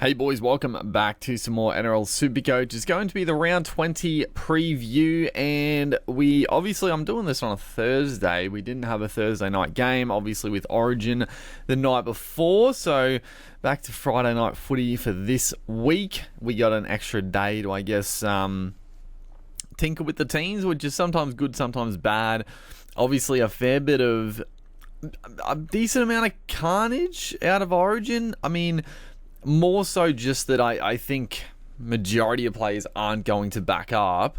Hey boys, welcome back to some more Nrl Supercoach. It's going to be the round 20 preview, and I'm doing this on a Thursday. We didn't have a Thursday night game, obviously with Origin the night before, so back to Friday night footy for this week. We got an extra day to, tinker with the teams, which is sometimes good, sometimes bad. Obviously a decent amount of carnage out of Origin. More so just that I think majority of players aren't going to back up.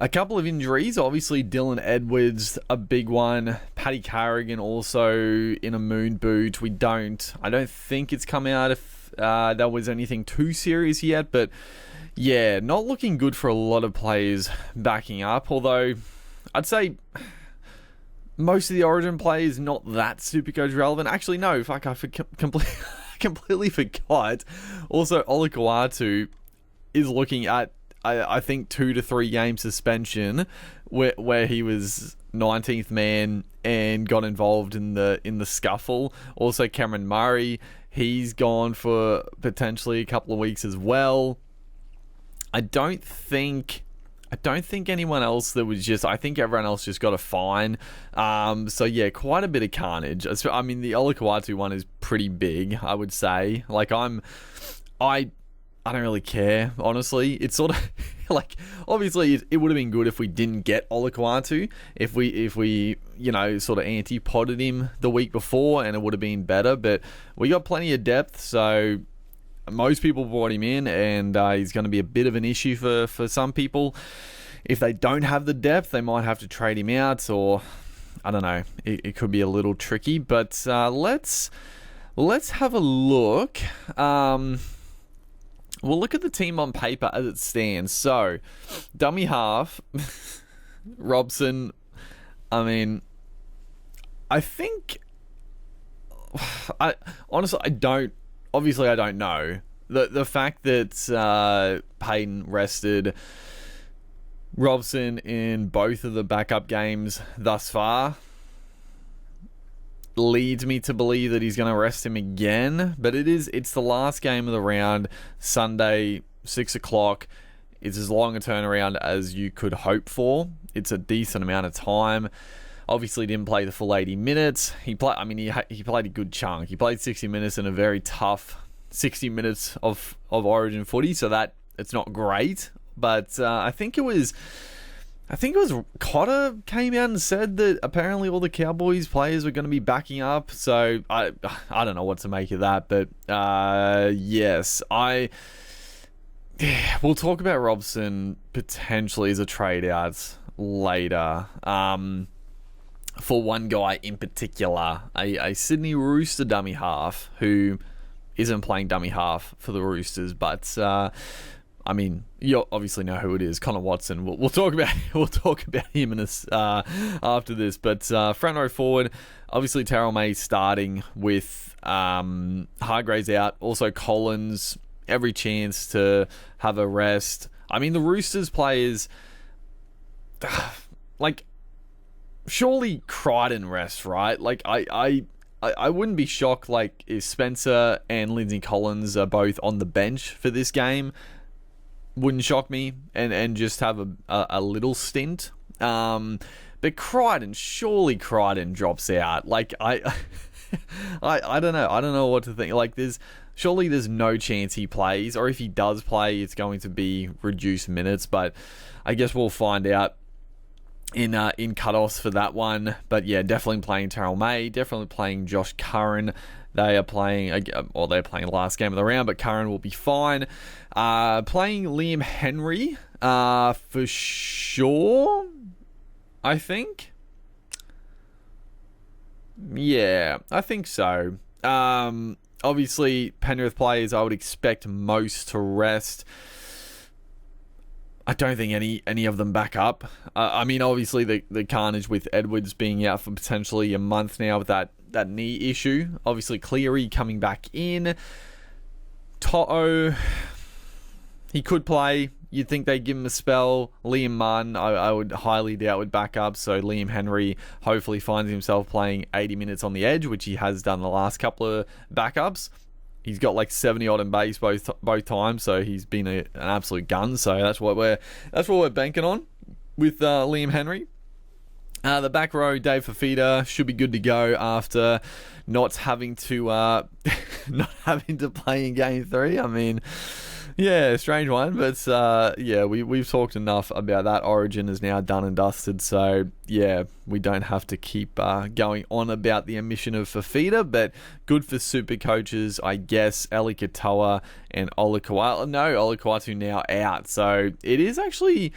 A couple of injuries, obviously Dylan Edwards, a big one. Paddy Carrigan also in a moon boot. I don't think it's come out if there was anything too serious yet, but yeah, not looking good for a lot of players backing up. Although I'd say most of the Origin players not that Supercoach relevant. Actually, no, completely forgot. Also, Olakau'atu is looking at, I think, 2 to 3 game suspension, where he was 19th man and got involved in the scuffle. Also, Cameron Murray, he's gone for potentially a couple of weeks as well. I don't think anyone else I think everyone else just got a fine. So yeah, quite a bit of carnage. The Olakau'atu one is pretty big, I would say. I don't really care, honestly. It's sort of obviously it would have been good if we didn't get Olakau'atu, if we sort of anti-potted him the week before, and it would have been better, but we got plenty of depth, so most people brought him in, and he's going to be a bit of an issue for some people. If they don't have the depth, they might have to trade him out, or I don't know. It could be a little tricky, but let's have a look. We'll look at the team on paper as it stands. So, dummy half, Robson. I think I don't. Obviously, I don't know. The fact that Payton rested Robson in both of the backup games thus far leads me to believe that he's going to rest him again. But it's the last game of the round, Sunday, 6 o'clock. It's as long a turnaround as you could hope for. It's a decent amount of time. Obviously didn't play the full 80 minutes. He played a good chunk. He played 60 minutes in a very tough 60 minutes of Origin footy, so that it's not great. But I think it was Cotter came out and said that apparently all the Cowboys players were going to be backing up. So I don't know what to make of that, but yes, we'll talk about Robson potentially as a trade out later. For one guy in particular, a Sydney Rooster dummy half who isn't playing dummy half for the Roosters, but you obviously know who it is, Connor Watson. We'll talk about him in after this. But front row forward, obviously Nrl May starting with Hargraves out. Also Collins, every chance to have a rest. The Roosters players, surely Crichton rest, right? I wouldn't be shocked if Spencer and Lindsay Collins are both on the bench for this game. Wouldn't shock me, and just have a little stint. But surely Crichton drops out. I don't know. I don't know what to think. Surely there's no chance he plays, or if he does play, it's going to be reduced minutes. But I guess we'll find out in cutoffs for that one. But yeah, definitely playing Nrl May, definitely playing Josh Curran. They're playing the last game of the round, but Curran will be fine. Playing Liam Henry for sure, I think. Yeah, I think so. Obviously, Penrith players I would expect most to rest. I don't think any of them back up. Obviously the carnage with Edwards being out for potentially a month now with that knee issue. Obviously Cleary coming back in. To'o, he could play. You'd think they'd give him a spell. Liam Martin, I would highly doubt would back up. So Liam Henry hopefully finds himself playing 80 minutes on the edge, which he has done the last couple of backups. he's got like 70 odd in base both times, so he's been an absolute gun. So that's what we're banking on with Liam Henry. The back row, Dave Fafita, should be good to go after not having to play in game 3. I mean, yeah, strange one, but yeah, we've talked enough about that. Origin is now done and dusted, so yeah, we don't have to keep going on about the omission of Fafita, but good for super coaches, I guess. Eli Katoa and Olakau'atu now out, so it is actually,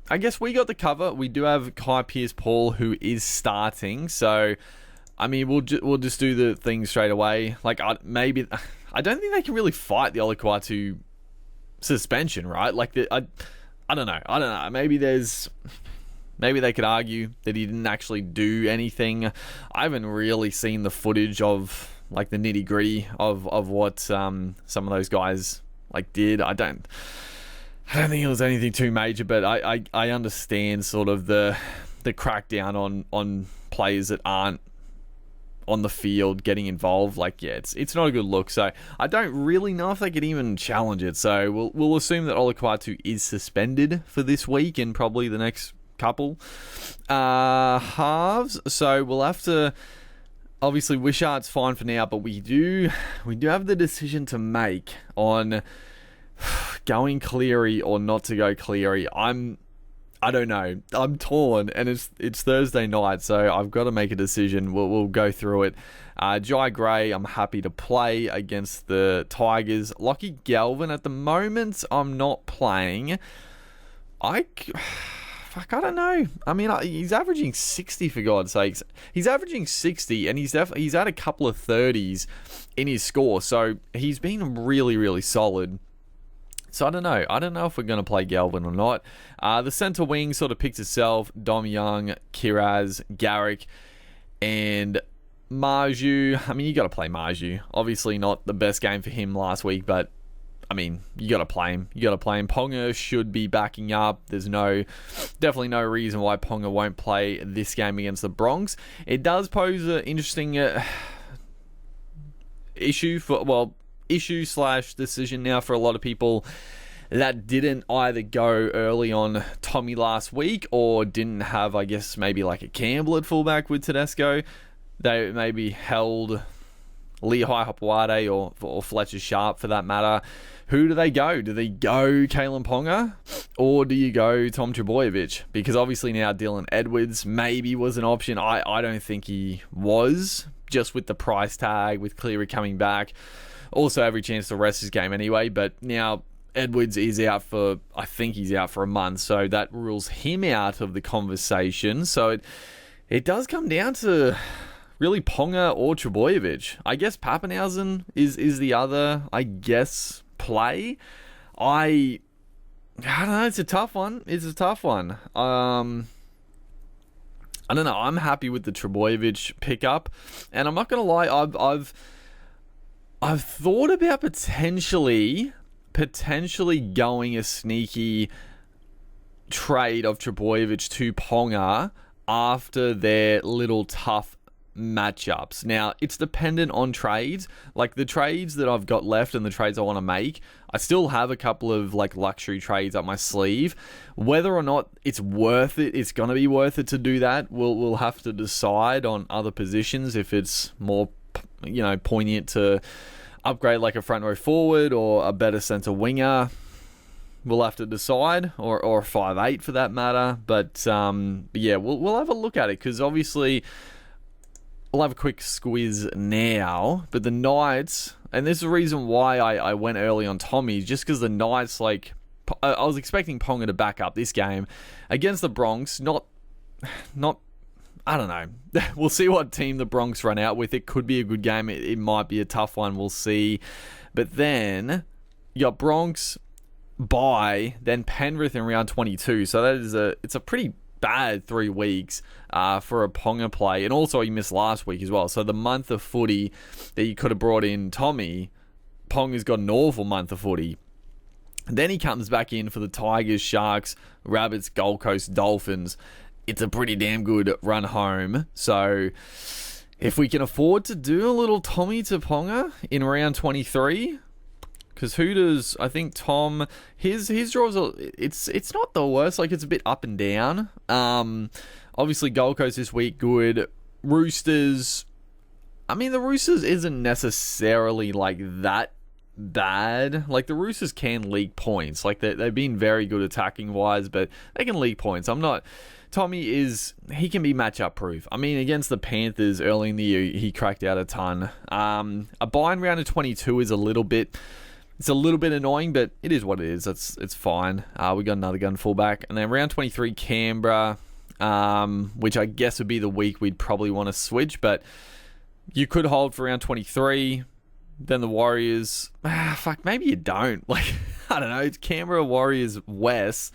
I guess we got the cover. We do have Kai Pearce-Paul, who is starting, so I mean, we'll just do the thing straight away. Like, I don't think they can really fight the Olakau'atu suspension, right? Like, I don't know. Maybe they could argue that he didn't actually do anything. I haven't really seen the footage of like the nitty gritty of what some of those guys like did. I don't think it was anything too major, but I understand sort of the crackdown on players that aren't on the field getting involved. Like, yeah, it's not a good look. So I don't really know if they could even challenge it. So we'll assume that Olakau'atu is suspended for this week and probably the next couple halves. So we'll have to, obviously Wishart's fine for now, but we do have the decision to make on going Cleary or not to go Cleary. I don't know. I'm torn, and it's Thursday night, so I've got to make a decision. We'll go through it. Jai Gray, I'm happy to play against the Tigers. Lockie Galvin, at the moment, I'm not playing. I don't know. I mean, he's averaging 60, for God's sakes. He's averaging 60, and he's had a couple of 30s in his score, so he's been really, really solid. So I don't know. I don't know if we're going to play Galvin or not. The centre wing sort of picks itself. Dom Young, Kiraz, Garrick, and Marju. I mean, you got to play Marju. Obviously not the best game for him last week, but I mean, you got to play him. Ponga should be backing up. There's definitely no reason why Ponga won't play this game against the Bronx. It does pose an interesting issue/decision now for a lot of people that didn't either go early on Tommy last week or didn't have, I guess, maybe like a Campbell at fullback with Tedesco. They maybe held Lehigh Hopewade or Fletcher Sharp for that matter. Who do they go? Do they go Kalen Ponga or do you go Tom Trbojevic? Because obviously now Dylan Edwards maybe was an option. I don't think he was, just with the price tag, with Cleary coming back. Also every chance to rest his game anyway, but now Edwards is out I think he's out for a month, so that rules him out of the conversation. So it does come down to really Ponga or Trbojevic. I guess Pappenhausen is the other, I guess, play. I don't know, it's a tough one. I don't know, I'm happy with the Trbojevic pickup, and I'm not going to lie, I've thought about potentially going a sneaky trade of Trbojevic to Ponga after their little tough matchups. Now, it's dependent on trades. Like the trades that I've got left and the trades I want to make, I still have a couple of like luxury trades up my sleeve. Whether or not it's worth it, it's going to be worth it to do that. We'll have to decide on other positions if it's more, poignant to upgrade like a front row forward or a better centre winger. We'll have to decide, or a 5'8" for that matter. But yeah, we'll have a look at it, because obviously we'll have a quick squiz now. But the Knights, and this is the reason why I went early on Tommy, just because the Knights, like, I was expecting Ponga to back up this game against the Bronx. Not I don't know. We'll see what team the Bronx run out with. It could be a good game. It might be a tough one. We'll see. But then you got Bronx, bye, then Penrith in round 22. So it's a pretty bad 3 weeks for a Ponga play. And also he missed last week as well. So the month of footy that you could have brought in Tommy, Ponga's got an awful month of footy. Then he comes back in for the Tigers, Sharks, Rabbits, Gold Coast, Dolphins. It's a pretty damn good run home. So if we can afford to do a little Tommy to Ponga in round 23, because who does, I think Tom, his draws are, it's not the worst, like it's a bit up and down. Obviously Gold Coast this week, good. Roosters, I mean the Roosters isn't necessarily like that bad. Like the Roosters can leak points, like they've been very good attacking wise, but they can leak points. Tommy he can be matchup proof. I mean, against the Panthers early in the year, he cracked out a ton. A buy in round of 22 is a little bit annoying, but it is what it is. It's fine. We got another gun fullback, and then round 23 Canberra, which I guess would be the week we'd probably want to switch, but you could hold for round 23. Then the Warriors, maybe you don't. Like, I don't know. It's Canberra, Warriors, West.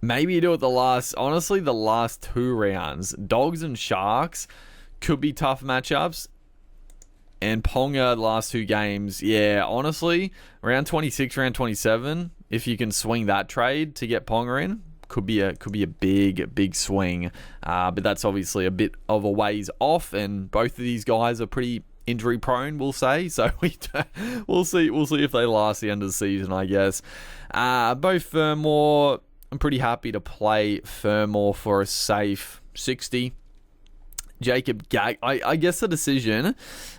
Maybe you do it the last two rounds. Dogs and Sharks could be tough matchups. And Ponga, the last two games, yeah, honestly, round 26, round 27, if you can swing that trade to get Ponga in, could be a big swing. But that's obviously a bit of a ways off, and both of these guys are pretty injury prone, we'll say. So we'll see if they last the end of the season, I guess. Both Fermor, I'm pretty happy to play Fermor for a safe 60. Jacob Gag, I guess the decision,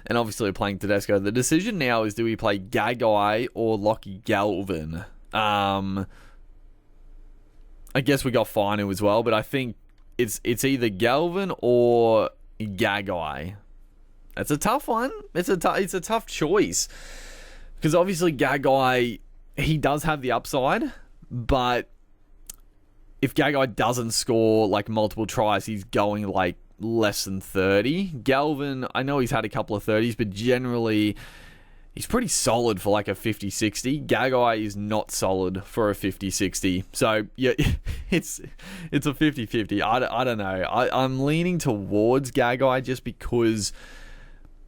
and obviously we're playing Tedesco, the decision now is, do we play Gagai or Lockie Galvin? I guess we got Finu as well, but I think it's either Galvin or Gagai. That's a tough one. It's a tough choice, because obviously Gagai, he does have the upside, but if Gagai doesn't score like multiple tries, he's going like less than 30. Galvin, I know he's had a couple of 30s, but generally he's pretty solid for like a 50-60. Gagai is not solid for a 50-60. So yeah, it's a 50-50. I don't know. I'm leaning towards Gagai just because,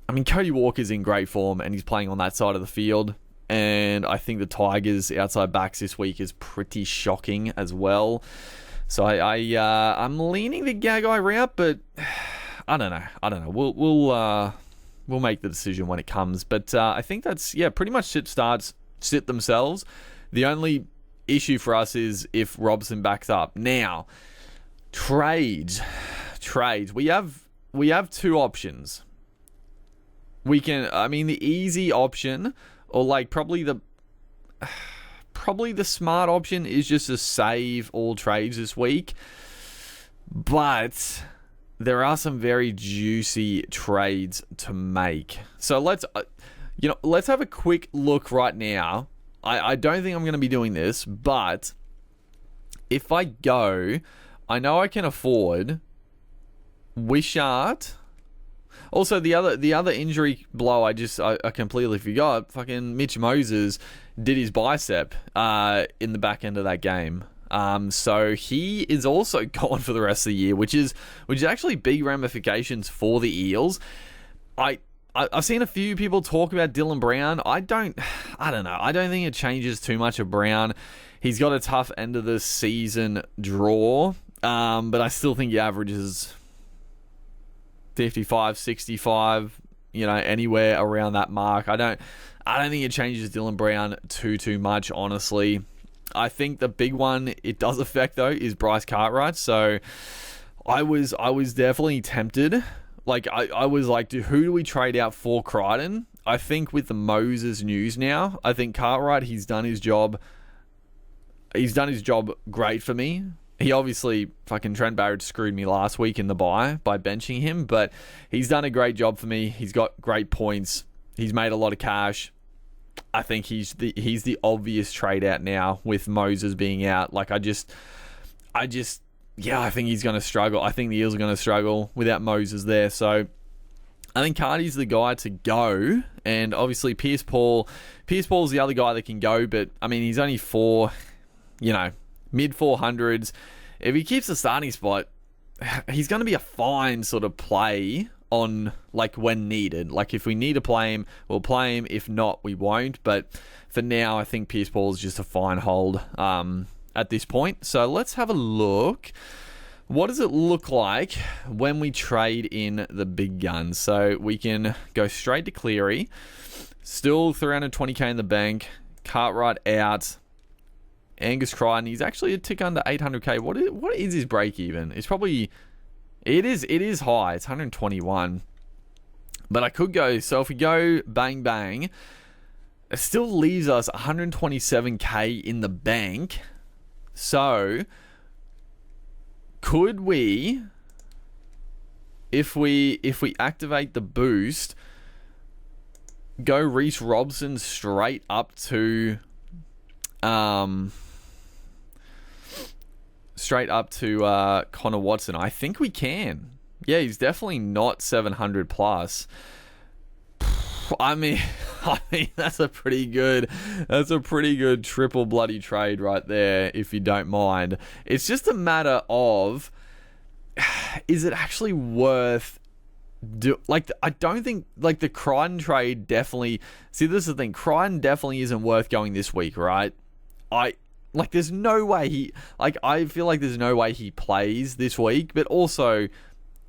I mean, Cody Walker's in great form and he's playing on that side of the field. And I think the Tigers' outside backs this week is pretty shocking as well. So I'm leaning the Gagai route, but I don't know. We'll make the decision when it comes. But I think that's pretty much sit themselves. The only issue for us is if Robson backs up. Now, trades. We have two options. The easy option, or like probably the smart option, is just to save all trades this week. But there are some very juicy trades to make. So let's have a quick look right now. I don't think I'm going to be doing this, but if I go, I know I can afford Wishart. Also, the other injury blow I completely forgot. Fucking Mitch Moses did his bicep in the back end of that game. So he is also gone for the rest of the year, which is actually big ramifications for the Eels. I've seen a few people talk about Dylan Brown. I don't know. I don't think it changes too much of Brown. He's got a tough end of the season draw, but I still think he averages 55, 65, anywhere around that mark. I don't think it changes Dylan Brown too much, honestly. I think the big one it does affect, though, is Bryce Cartwright. So I was definitely tempted. Like, I was like, who do we trade out for Crichton? I think with the Moses news now, I think Cartwright, he's done his job. He's done his job great for me. He obviously, fucking Trent Barrett screwed me last week in the bye by benching him, but he's done a great job for me. He's got great points. He's made a lot of cash. I think he's the obvious trade out now with Moses being out. Like, I think he's going to struggle. I think the Eels are going to struggle without Moses there. So I think Cardi's the guy to go, and obviously Pierce Paul's the other guy that can go, but I mean, he's only mid 400s. If he keeps the starting spot, he's going to be a fine sort of play on, like, when needed. Like, if we need to play him, we'll play him. If not, we won't. But for now, I think Pierce Paul is just a fine hold at this point. So let's have a look. What does it look like when we trade in the big guns? So we can go straight to Cleary. Still 320k in the bank. Cartwright out. Angus Crichton, he's actually a tick under 800k. What is his break even? It's probably... It is high. It's 121. But I could go... So if we go bang bang, it still leaves us 127k in the bank. So... Could we, if we activate the boost, go Reece Robson straight up to Connor Watson? I think we can. Yeah, he's definitely not 700 plus. I mean, that's a pretty good triple bloody trade right there, if you don't mind. It's just a matter of, is it actually worth I don't think, the Crichton trade definitely... See, this is the thing. Crichton definitely isn't worth going this week, right? There's no way he... I feel like there's no way he plays this week, but also,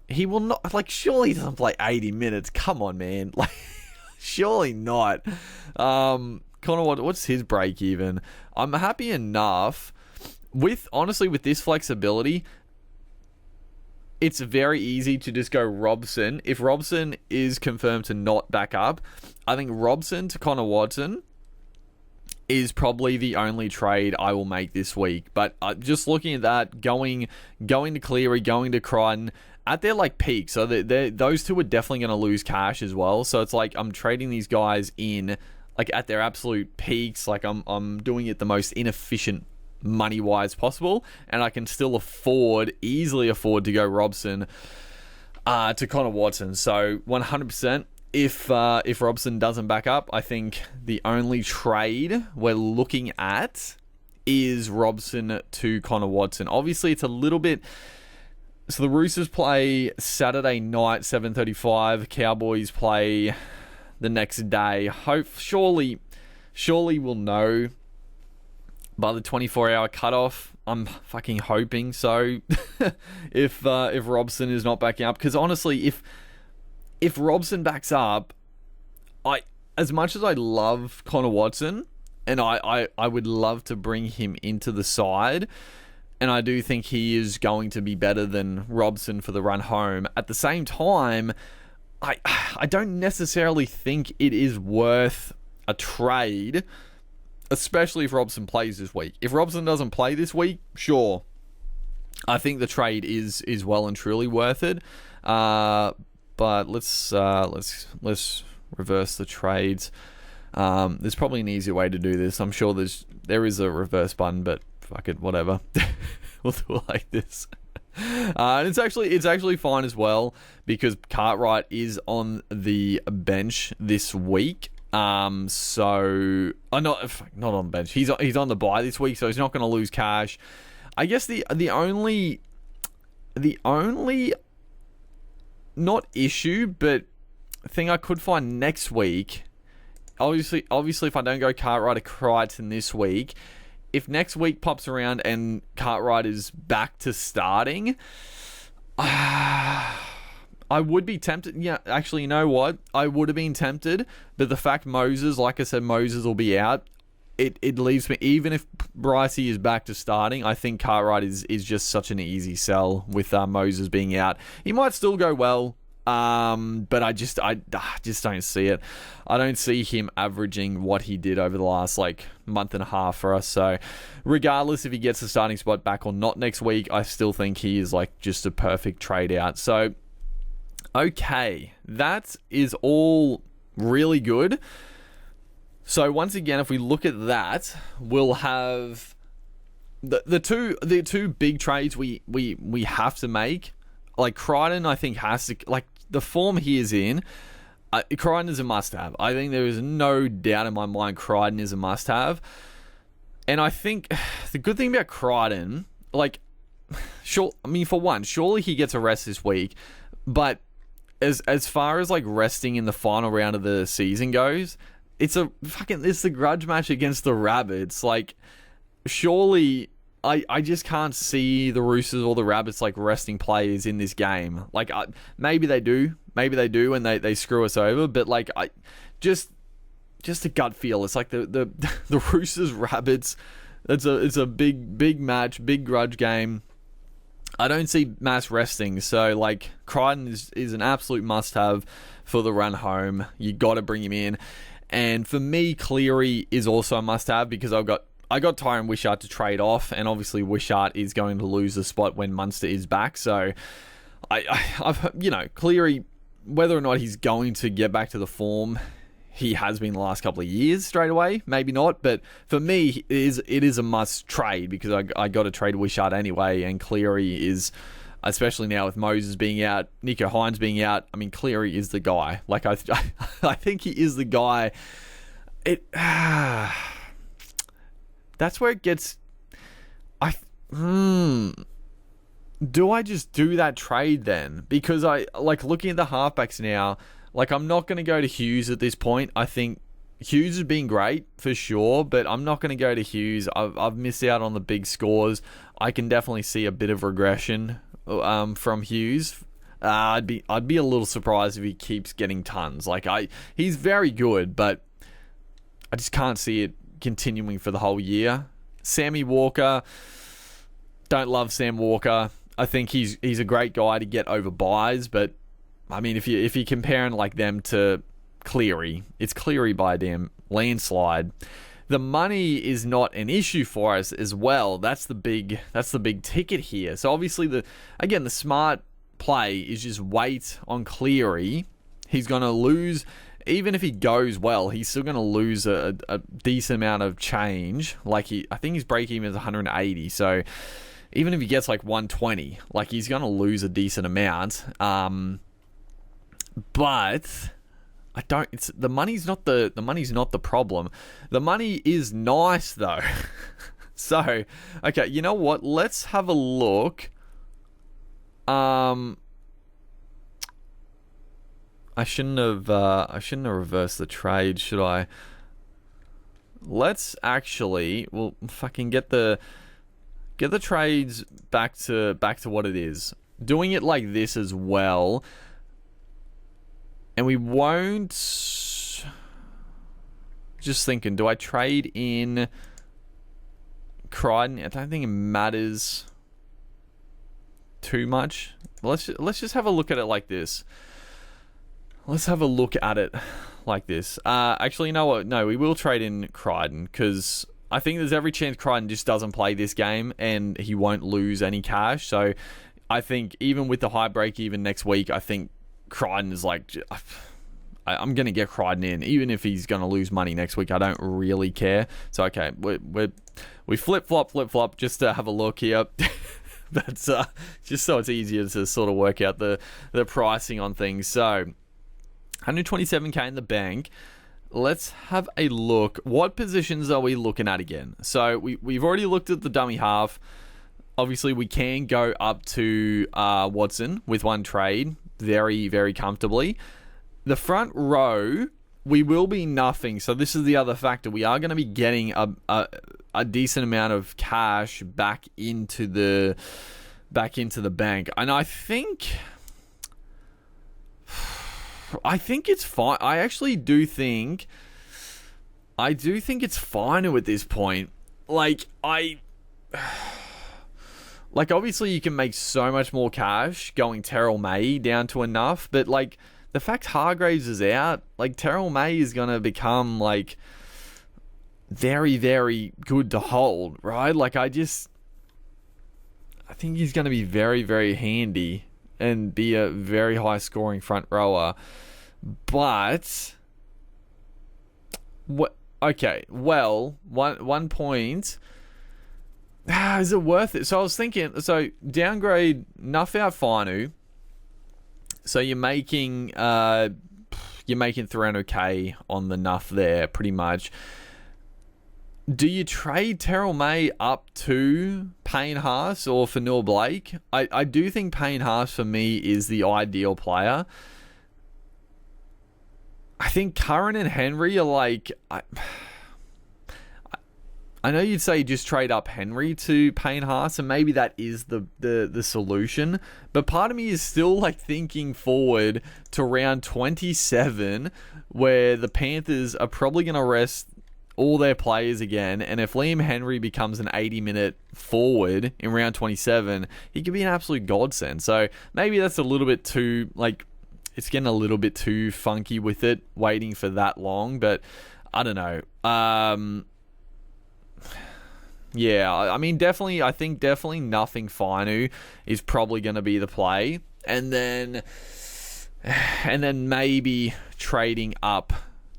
he will not... surely he doesn't play 80 minutes. Come on, man. Surely not. Connor, what's his break even? I'm happy enough honestly, with this flexibility, it's very easy to just go Robson. If Robson is confirmed to not back up, I think Robson to Connor Watson is probably the only trade I will make this week. But just looking at that, going to Cleary, going to Crichton, at their peak, so those two are definitely going to lose cash as well. So it's I'm trading these guys in at their absolute peaks. I'm doing it the most inefficient money wise possible, and I can still easily afford to go Robson to Connor Watson. So 100%. If Robson doesn't back up, I think the only trade we're looking at is Robson to Connor Watson. Obviously, it's a little bit... So the Roosters play Saturday night, 7:35. Cowboys play the next day. Surely we'll know by the 24-hour cutoff. I'm fucking hoping so. if Robson is not backing up, because honestly, if Robson backs up, as much as I love Connor Watson, and I would love to bring him into the side. And I do think he is going to be better than Robson for the run home. At the same time, I don't necessarily think it is worth a trade, especially if Robson plays this week. If Robson doesn't play this week, sure, I think the trade is well and truly worth it. But let's reverse the trades. There's probably an easier way to do this. I'm sure there is a reverse button, but fuck it, whatever. We'll do it like this. And it's actually fine as well, because Cartwright is on the bench this week. Not on the bench. He's on the bye this week, so he's not going to lose cash. I guess the only not issue, but thing I could find next week. Obviously, if I don't go Cartwright or Crichton this week, if next week pops around and Cartwright is back to starting, I would be tempted. Yeah, actually, you know what? I would have been tempted, but the fact Moses, like I said, Moses will be out, it leaves me, even if Brycey is back to starting, I think Cartwright is just such an easy sell with Moses being out. He might still go well, but I just don't see it. I don't see him averaging what he did over the last month and a half for us. So regardless if he gets the starting spot back or not next week, I still think he is just a perfect trade out. So okay, that is all really good. So once again, if we look at that, we'll have the two big trades we have to make. Crichton, I think, has to... the form he is in, Crichton is a must-have. I think there is no doubt in my mind Crichton is a must-have. And I think the good thing about Crichton, for one, surely he gets a rest this week. But as far as, resting in the final round of the season goes, it's the grudge match against the Rabbits. Surely I just can't see the Roosters or the Rabbits like resting players in this game. Like maybe they do, and they screw us over. But like I just a gut feel. It's like the Roosters Rabbits. It's a big match, big grudge game. I don't see mass resting, so like Crichton is an absolute must-have for the run home. You got to bring him in, and for me, Cleary is also a must-have because I got Tyron Wishart to trade off, and obviously Wishart is going to lose the spot when Munster is back. So I've Cleary, whether or not he's going to get back to the form he has been the last couple of years straight away, maybe not, but for me it is a must trade because I got to trade Wishart anyway, and Cleary is, especially now with Moses being out, Nico Hines being out, I mean Cleary is the guy. Like I think he is the guy. That's where it gets. Do I just do that trade then? Because I like looking at the halfbacks now. Like, I'm not going to go to Hughes at this point. I think Hughes has been great for sure, but I'm not going to go to Hughes. I've missed out on the big scores. I can definitely see a bit of regression from Hughes. I'd be a little surprised if he keeps getting tons. Like he's very good, but I just can't see it continuing for the whole year. Sammy Walker, don't love Sam Walker. I think he's a great guy to get over buys, but I mean, if you're comparing like them to Cleary, it's Cleary by a damn landslide. The money is not an issue for us as well. That's the big ticket here. So obviously the smart play is just wait on Cleary. He's going to lose, even if he goes well, he's still going to lose a decent amount of change. Like I think his break even is 180. So even if he gets like 120, like he's going to lose a decent amount. But the money's not the problem. The money is nice though. So, okay, you know what? Let's have a look. I shouldn't have reversed the trade, should I? Let's actually, we'll fucking get the trades back to what it is. Doing it like this as well. And we won't... Just thinking, do I trade in Crichton? I don't think it matters too much. Let's just have a look at it like this. Actually, you know what? No, we will trade in Crichton because I think there's every chance Crichton just doesn't play this game and he won't lose any cash. So I think even with the high break even next week, I think Crichton is like, I'm going to get Crichton in. Even if he's going to lose money next week, I don't really care. So, okay, we flip-flop just to have a look here. That's just so it's easier to sort of work out the pricing on things. So, 127k in the bank. Let's have a look. What positions are we looking at again? So, we've already looked at the dummy half. Obviously, we can go up to Watson with one trade very, very comfortably. The front row, we will be nothing. So this is the other factor. We are going to be getting a decent amount of cash back into the bank, and I think it's fine. I actually do think it's finer at this point. Like obviously you can make so much more cash going Terrell May down to enough, but like the fact Hargraves is out, like Terrell May is going to become like very, very good to hold, right? Like I think he's going to be very, very handy and be a very high scoring front rower. But what? Okay, well, one point. Is it worth it? So I was thinking, downgrade Nuffout Finu. So you're making 300k on the Nuff there, pretty much. Do you trade Terrell May up to Payne Haas or Fanua Blake? I do think Payne Haas for me is the ideal player. I think Curran and Henry are like... I know you'd say just trade up Henry to Payne Haas, and maybe that is the solution. But part of me is still like thinking forward to round 27, where the Panthers are probably going to rest all their players again. And if Liam Henry becomes an 80-minute forward in round 27, he could be an absolute godsend. So maybe that's a little bit too, like, it's getting a little bit too funky with it, waiting for that long. But I don't know. Yeah, I mean, I think definitely nothing Fainu is probably going to be the play. And then maybe trading up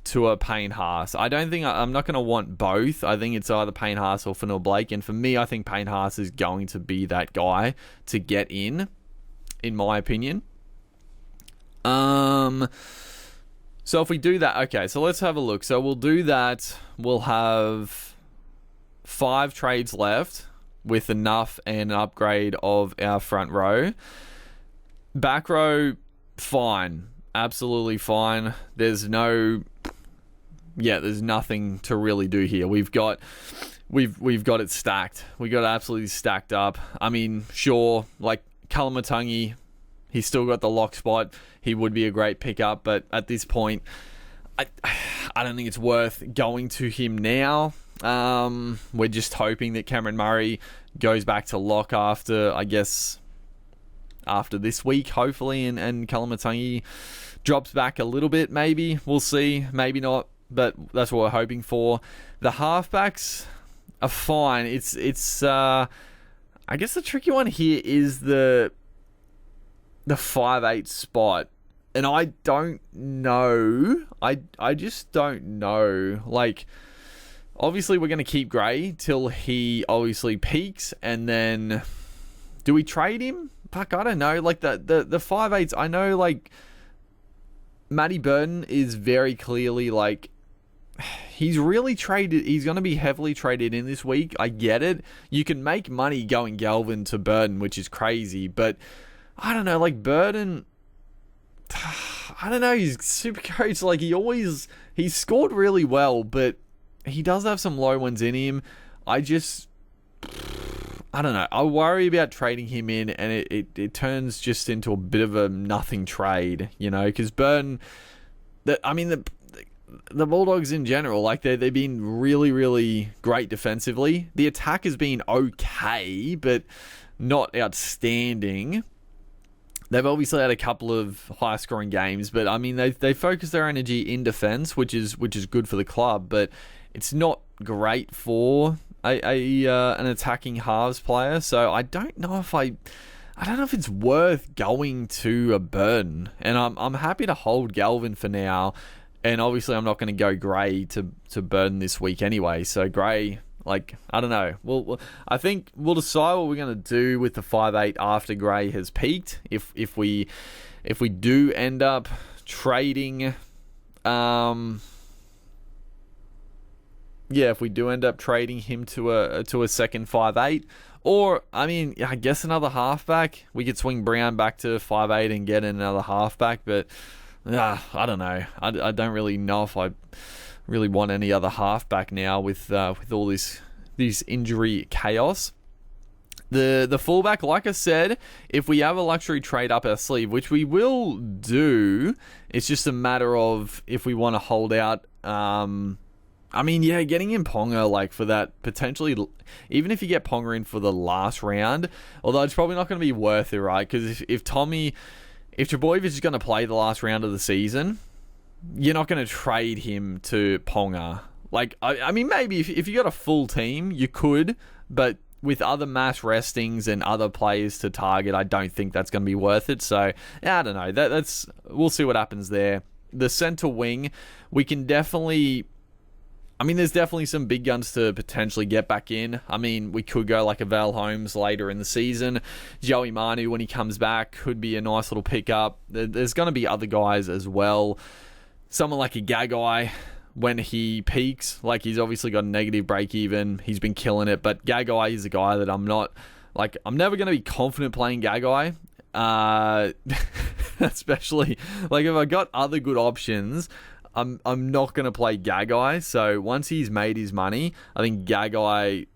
to a Payne Haas. I'm not going to want both. I think it's either Payne Haas or Fanil Blake. And for me, I think Payne Haas is going to be that guy to get in my opinion. So if we do that, okay, so let's have a look. So we'll do that. We'll have 5 trades left with enough and an upgrade of our front row. Back row, fine. Absolutely fine. There's nothing to really do here. We've got it stacked. We got it absolutely stacked up. I mean, sure, like Kalamatangi, he's still got the lock spot. He would be a great pickup, but at this point, I don't think it's worth going to him now. We're just hoping that Cameron Murray goes back to lock after this week, hopefully, and Kalamatangi drops back a little bit, maybe. We'll see. Maybe not, but that's what we're hoping for. The halfbacks are fine. It's I guess the tricky one here is the 5'8" spot. And I don't know. I just don't know. Like, obviously, we're going to keep Gray till he obviously peaks. And then, do we trade him? Fuck, I don't know. Like, the 5'8", I know, like, Matty Burton is very clearly, like, he's really traded. He's going to be heavily traded in this week. I get it. You can make money going Galvin to Burton, which is crazy. But, I don't know, like, Burton, I don't know, he's Supercoach. Like, he's scored really well, but he does have some low ones in him. I don't know. I worry about trading him in, and it turns just into a bit of a nothing trade, you know, because Burton, the Bulldogs in general, like, they've been really, really great defensively. The attack has been okay, but not outstanding. They've obviously had a couple of high-scoring games, but I mean they focus their energy in defense, which is good for the club, but it's not great for an attacking halves player. So I don't know if it's worth going to a Burton, and I'm happy to hold Galvin for now. And obviously, I'm not going to go Gray to Burton this week anyway. So Gray, like, I don't know. I think we'll decide what we're going to do with the 5'8" after Gray has peaked. If we do end up trading, if we do end up trading him to a second 5'8", or I mean, I guess another halfback. We could swing Brown back to 5'8" and get another halfback, but I don't know. I don't really know if I really want any other halfback now with all this injury chaos. The fullback, like I said, if we have a luxury trade up our sleeve, which we will do, it's just a matter of if we want to hold out. Getting in Ponga, like, for that potentially, even if you get Ponga in for the last round, although it's probably not going to be worth it, right? Because if Trbojevic is going to play the last round of the season, you're not going to trade him to Ponga. Like, I mean, maybe if you got a full team, you could, but with other mass restings and other players to target, I don't think that's going to be worth it. So, yeah, I don't know. We'll see what happens there. The centre wing, we can definitely... I mean, there's definitely some big guns to potentially get back in. I mean, we could go like a Val Holmes later in the season. Joey Manu, when he comes back, could be a nice little pickup. There's going to be other guys as well. Someone like a Gagai, when he peaks, like, he's obviously got a negative break even. He's been killing it, but Gagai is a guy that I'm never going to be confident playing Gagai. Especially, like, if I got other good options, I'm not going to play Gagai. So once he's made his money, I think Gagai...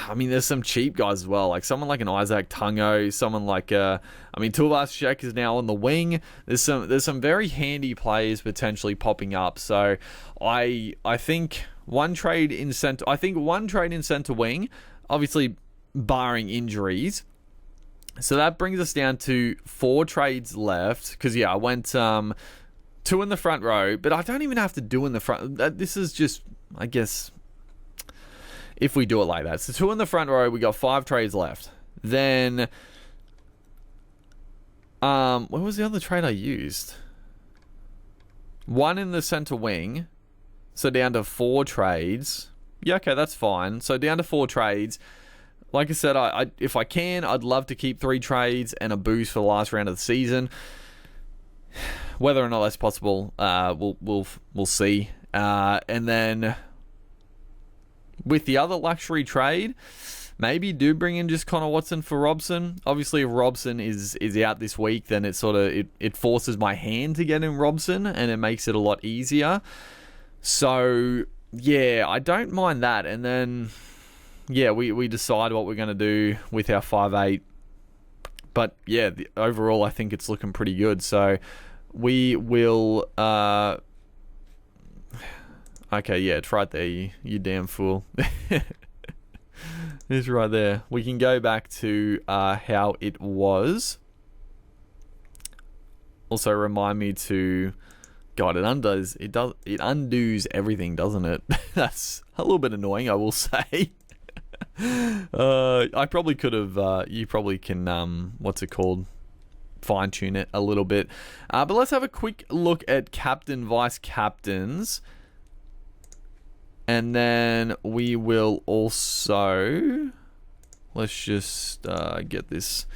I mean, there's some cheap guys as well, like someone like an Isaac Tungo, someone like Tuvas is now on the wing. There's some very handy players potentially popping up. So I think one trade in center wing, obviously barring injuries. So that brings us down to 4 trades left. Because I went 2 in the front row, but I don't even have to do in the front. This is just, I guess, if we do it like that. So 2 in the front row, we got 5 trades left. Then, what was the other trade I used? 1 in the center wing. So down to 4 trades. Yeah, okay, that's fine. So down to 4 trades. Like I said, if I can, I'd love to keep 3 trades and a boost for the last round of the season. Whether or not that's possible, we'll see. And then with the other luxury trade, maybe do bring in just Connor Watson for Robson. Obviously, if Robson is out this week, then it forces my hand to get in Robson, and it makes it a lot easier. So yeah, I don't mind that. And then we decide what we're going to do with our 5'8". But yeah, overall, I think it's looking pretty good. So we will. Okay, yeah, it's right there, you damn fool. It's right there. We can go back to how it was. Also, remind me to... God, it undoes everything, doesn't it? That's a little bit annoying, I will say. I probably could have... you probably can... what's it called? Fine-tune it a little bit. But let's have a quick look at captain, vice-captains. And then we will also... Let's just get this...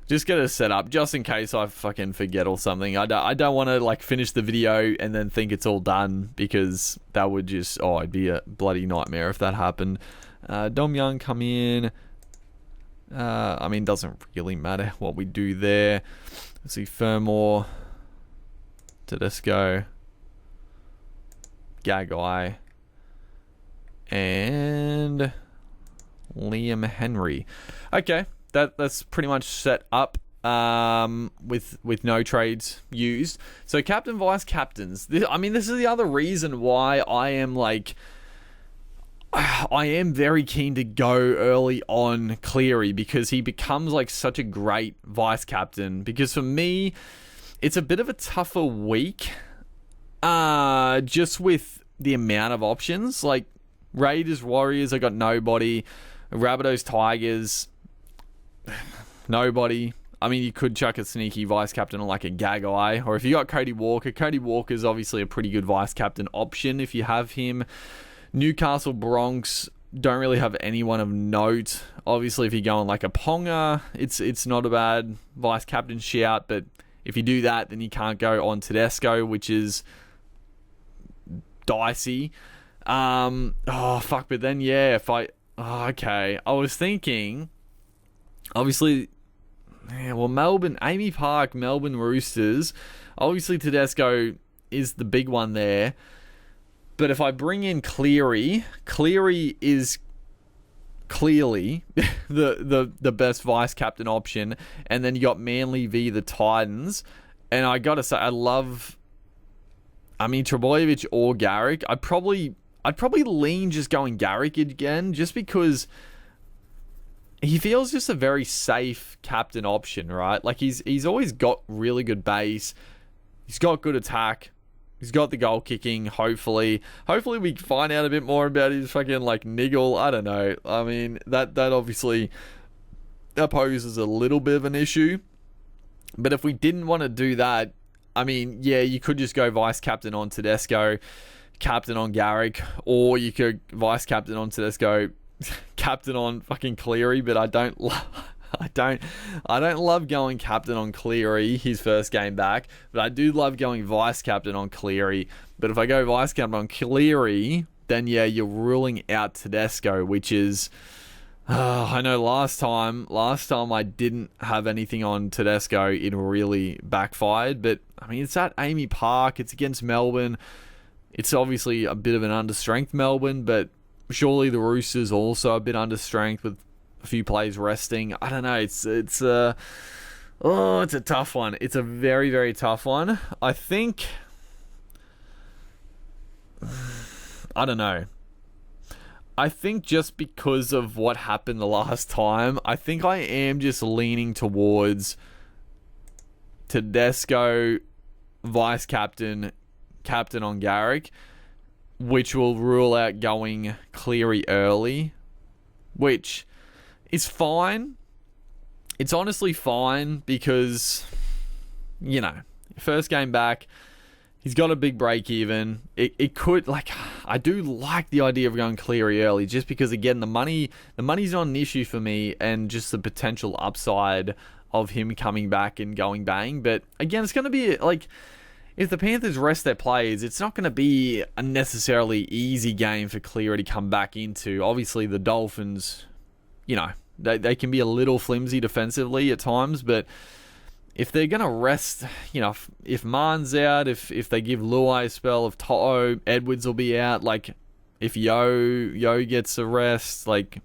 Just get it set up, just in case I fucking forget or something. I don't want to, like, finish the video and then think it's all done, because that would just... Oh, it'd be a bloody nightmare if that happened. Dom Young come in. I mean, doesn't really matter what we do there. Let's see, Fermor, Tedesco, Gagai, and Liam Henry. Okay, that's pretty much set up with no trades used. So captain, vice captains. This is the other reason why I am very keen to go early on Cleary, because he becomes like such a great vice captain. Because for me, it's a bit of a tougher week, just with the amount of options. Like Raiders, Warriors, I got nobody. Rabbitohs, Tigers, nobody. I mean, you could chuck a sneaky vice captain on like a Gagai, or if you got Cody Walker's obviously a pretty good vice captain option if you have him. Newcastle, Bronx, don't really have anyone of note. Obviously, if you're going like a Ponga, it's not a bad vice captain shout, but if you do that, then you can't go on Tedesco, which is dicey. But then okay. I was thinking, obviously, Melbourne, Amy Park, Melbourne Roosters. Obviously, Tedesco is the big one there. But if I bring in Cleary is clearly the best vice captain option. And then you got Manly v the Titans. And I gotta say, Trbojevic or Garrick. I'd probably lean just going Garrick again, just because he feels just a very safe captain option, right? Like he's always got really good base. He's got good attack. He's got the goal kicking, hopefully. Hopefully we find out a bit more about his fucking, like, niggle. I don't know. I mean, that obviously poses a little bit of an issue. But if we didn't want to do that, I mean, yeah, you could just go vice captain on Tedesco, captain on Garrick, or you could vice captain on Tedesco, captain on fucking Cleary, but I don't love going captain on Cleary, his first game back, but I do love going vice captain on Cleary. But if I go vice captain on Cleary, then yeah, you're ruling out Tedesco, which is, I know last time I didn't have anything on Tedesco. It really backfired. But, I mean, it's at Amy Park. It's against Melbourne. It's obviously a bit of an understrength Melbourne, but surely the Roosters also a bit understrength with a few players resting. I don't know. It's a tough one. It's a very, very tough one. I think... I don't know. I think just because of what happened the last time, I think I am just leaning towards Tedesco, vice captain, captain on Garrick, which will rule out going Cleary early, which is fine. It's honestly fine because, you know, first game back, he's got a big break even. It could, like, I do like the idea of going Cleary early just because, again, the money's not an issue for me and just the potential upside of him coming back and going bang. But, again, it's going to be, like, if the Panthers rest their players, it's not going to be a necessarily easy game for Cleary to come back into. Obviously, the Dolphins, you know, they can be a little flimsy defensively at times, but if they're going to rest, you know, if Marn's out, if they give Luai a spell, if To'o, Edwards will be out, like, if Yo gets a rest, like,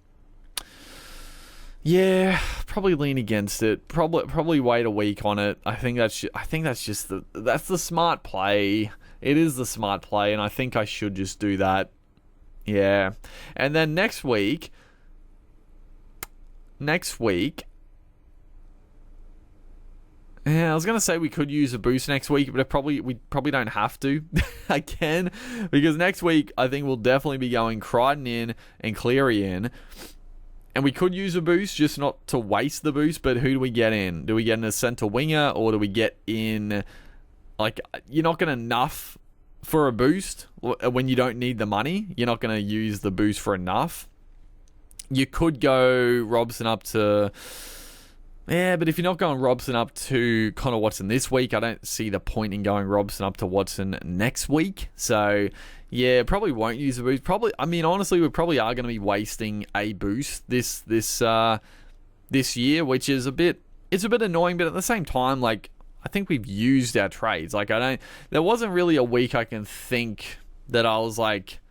yeah, probably lean against it. Probably wait a week on it. I think that's just that's the smart play. It is the smart play, and I think I should just do that. Yeah. And then next week, yeah, I was going to say we could use a boost next week, but we probably don't have to again, because next week I think we'll definitely be going Crichton in and Cleary in, and we could use a boost, just not to waste the boost. But who do we get in? Do we get in a centre winger, or do we get in, like, you're not going to nuff for a boost when you don't need the money. You're not going to use the boost for enough. You could go Robson up to... Yeah, but if you're not going Robson up to Connor Watson this week, I don't see the point in going Robson up to Watson next week. So, yeah, probably won't use a boost. Probably, I mean, honestly, we probably are going to be wasting a boost this year, which is it's a bit annoying, but at the same time, like, I think we've used our trades. Like, there wasn't really a week I can think that I was like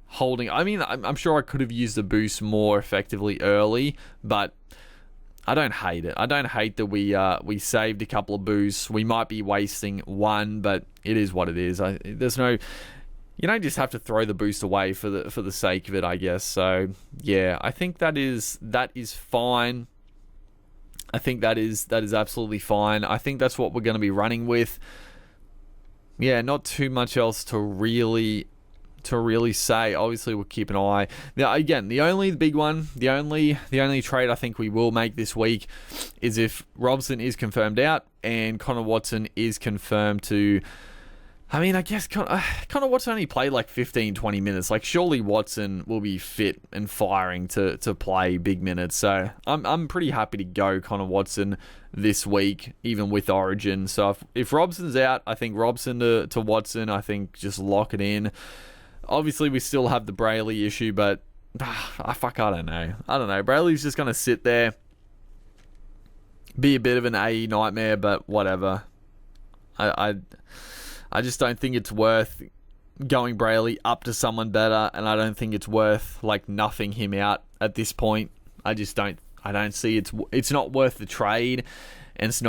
holding. I mean, I'm sure I could have used the boost more effectively early, but I don't hate it. I don't hate that we saved a couple of boosts. We might be wasting one, but it is what it is. There's no, you don't just have to throw the boost away for the sake of it, I guess. So yeah, I think that is fine. I think that is absolutely fine. I think that's what we're going to be running with. Yeah, not too much else to really say. Obviously, we'll keep an eye. Now, again, the only trade I think we will make this week is if Robson is confirmed out and Connor Watson is confirmed to... I mean, I guess Connor Watson only played like 15, 20 minutes. Like, surely Watson will be fit and firing to play big minutes. So I'm pretty happy to go Connor Watson this week, even with Origin. So if Robson's out, I think Robson to Watson, I think just lock it in. Obviously, we still have the Brayley issue, but I don't know. Brayley's just going to sit there, be a bit of an AE nightmare, but whatever. I just don't think it's worth going Brayley up to someone better, and I don't think it's worth like nuffing him out at this point. I don't see it's not worth the trade, and it's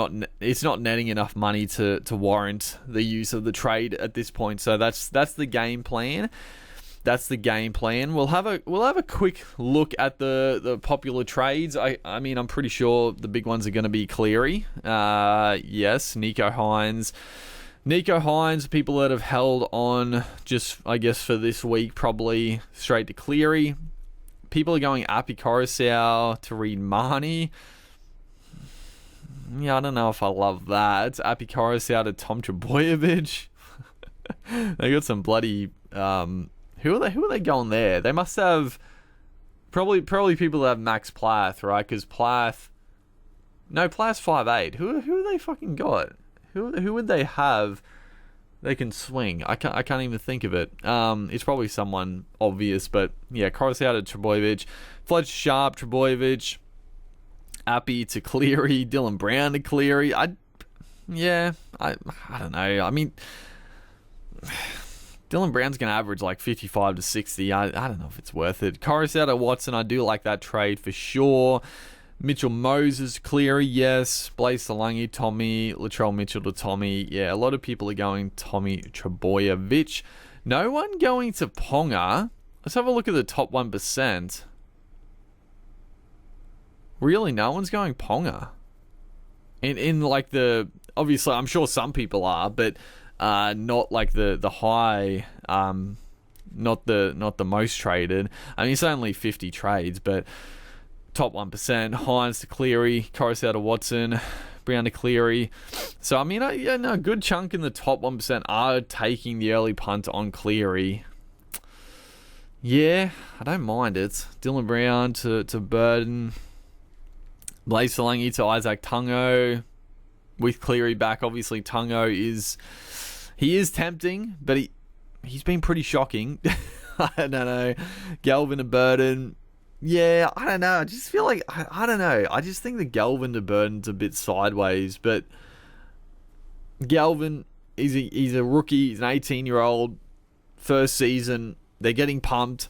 not netting enough money to warrant the use of the trade at this point. So that's the game plan. That's the game plan. We'll have a quick look at the popular trades. I mean, I'm pretty sure the big ones are going to be Cleary. Yes, Nico Hines, people that have held on just, I guess, for this week, probably straight to Cleary. People are going Api Coruscant to Reed Mahoney. Yeah, I don't know if I love that. It's Api Coruscant to Tom Trbojevic. They got some bloody... Who are they going there? They must have... Probably people that have Max Plath, right? Because Plath... No, Plath's 5'8". Who they fucking got? Who would they have they can swing? I can't even think of it. It's probably someone obvious, but yeah, Coruscant to Trbojevic, Fletcher Sharp, Trbojevic, Appy to Cleary, Dylan Brown to Cleary. I don't know. I mean, Dylan Brown's going to average like 55 to 60. I don't know if it's worth it. Coruscant to Watson, I do like that trade for sure. Mitchell Moses, Cleary, yes. Blaze Solangi, Tommy. Latrell Mitchell to Tommy. Yeah, a lot of people are going Tommy Trbojevic. No one going to Ponga. Let's have a look at the top 1%. Really, no one's going Ponga. In like the... Obviously, I'm sure some people are, but not like the high... not the most traded. I mean, it's only 50 trades, but... Top 1%, Hines to Cleary, Coruscant to Watson, Brown to Cleary. So, I mean, a good chunk in the top 1% are taking the early punt on Cleary. Yeah, I don't mind it. Dylan Brown to Burden, Blaze Solangi to Isaac Tungo. With Cleary back, obviously Tungo is tempting, but he's been pretty shocking. I don't know. Galvin to Burden. Yeah, I don't know. I just feel like, I don't know. I just think the Galvin to Burden's a bit sideways, but Galvin, he's a rookie. He's an 18-year-old, first season. They're getting pumped.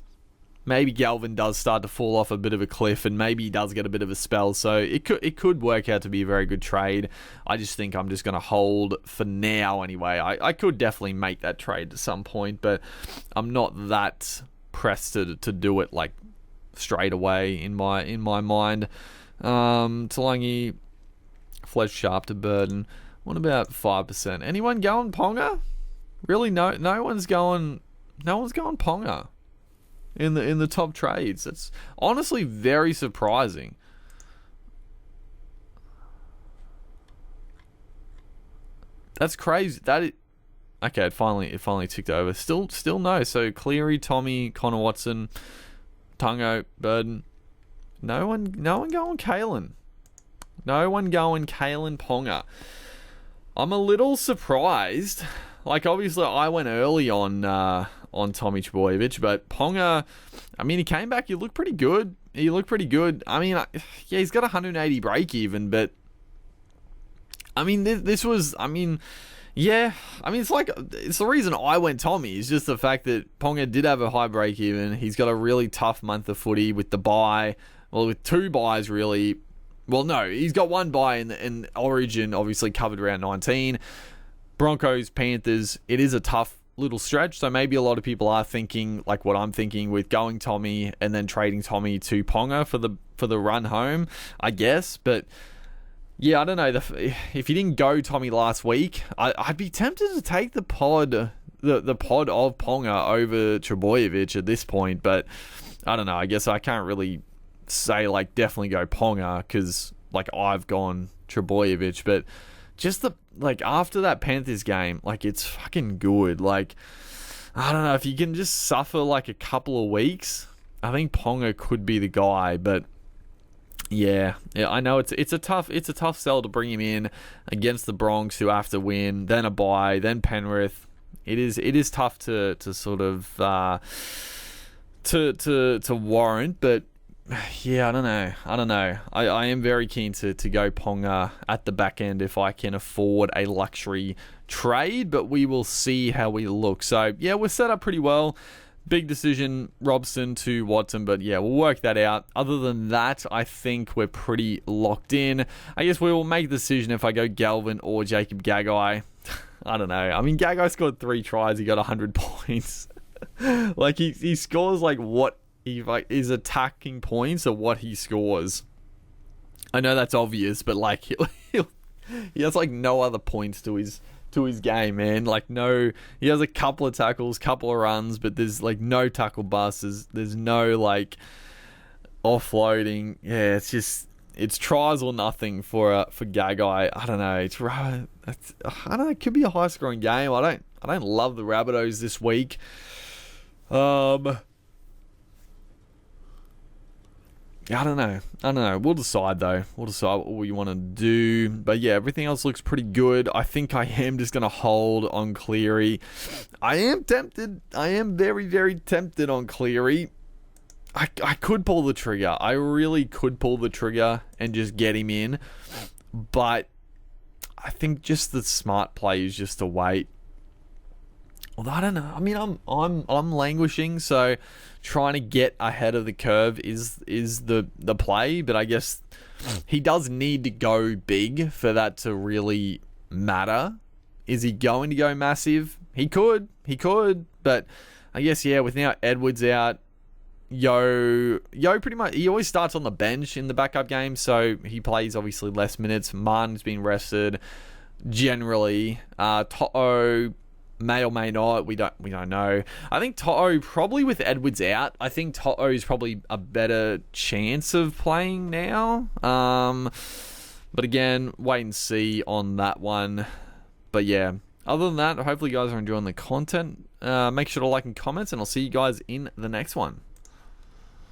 Maybe Galvin does start to fall off a bit of a cliff, and maybe he does get a bit of a spell. So it could work out to be a very good trade. I just think I'm just going to hold for now anyway. I could definitely make that trade at some point, but I'm not that pressed to do it like straight away in my mind. Talangi, Fletch Sharp to Burden. What about 5%? Anyone going Ponga? Really, no one's going Ponga in the top trades. It's honestly very surprising. That's crazy. Okay, it finally ticked over. Still no. So Cleary, Tommy, Connor Watson, Tungo, Burden. No one going Kalen. No one going Kalen Ponga. I'm a little surprised. Like, obviously, I went early on Tommy Trbojevic, but Ponga, I mean, he came back. He looked pretty good. I mean, yeah, he's got 180 break even, but I mean, this was, I mean, yeah, I mean, it's the reason I went Tommy is just the fact that Ponga did have a high break even. He's got a really tough month of footy with the bye. Well, with 2 buys, really. Well, no, he's got 1 bye in Origin, obviously covered around 19. Broncos, Panthers, it is a tough little stretch. So maybe a lot of people are thinking like what I'm thinking with going Tommy and then trading Tommy to Ponga for the run home, I guess. But yeah, I don't know. If you didn't go Tommy last week, I'd be tempted to take the pod of Ponga over Trbojevic at this point. But I don't know. I guess I can't really say like definitely go Ponga because like I've gone Trbojevic. But just after that Panthers game, like it's fucking good. Like I don't know if you can just suffer like a couple of weeks. I think Ponga could be the guy, but. Yeah, I know it's a tough sell to bring him in against the Bronx who have to win, then a bye, then Penrith. It is tough to sort of to warrant, but yeah, I don't know. I am very keen to go Ponga at the back end if I can afford a luxury trade, but we will see how we look. So yeah, we're set up pretty well. Big decision, Robson to Watson, but yeah, we'll work that out. Other than that, I think we're pretty locked in. I guess we will make a decision if I go Galvin or Jacob Gagai. I don't know. I mean, Gagai scored 3 tries. He got 100 points. Like, he scores like what his attacking points or what he scores. I know that's obvious, but like he has like no other points to his game, man. Like, no, he has a couple of tackles, couple of runs, but there's like no tackle busts. There's no like offloading. Yeah, it's tries or nothing for Gagai. I don't know. I don't know. It could be a high scoring game. I don't love the Rabbitohs this week. I don't know. We'll decide, though. We'll decide what we want to do. But yeah, everything else looks pretty good. I think I am just going to hold on Cleary. I am tempted. I am very, very tempted on Cleary. I could pull the trigger. I really could pull the trigger and just get him in. But I think just the smart play is just to wait. Although I don't know. I mean, I'm languishing, so trying to get ahead of the curve is the play. But I guess he does need to go big for that to really matter. Is he going to go massive? He could. But I guess, yeah, with now Edwards out, Yo pretty much, he always starts on the bench in the backup game, so he plays obviously less minutes. Martin's been rested generally. Toto may or may not. We don't know. I think Toto, probably with Edwards out, I think Toto is probably a better chance of playing now. But again, wait and see on that one. But yeah, other than that, hopefully you guys are enjoying the content. Make sure to like and comment, and I'll see you guys in the next one.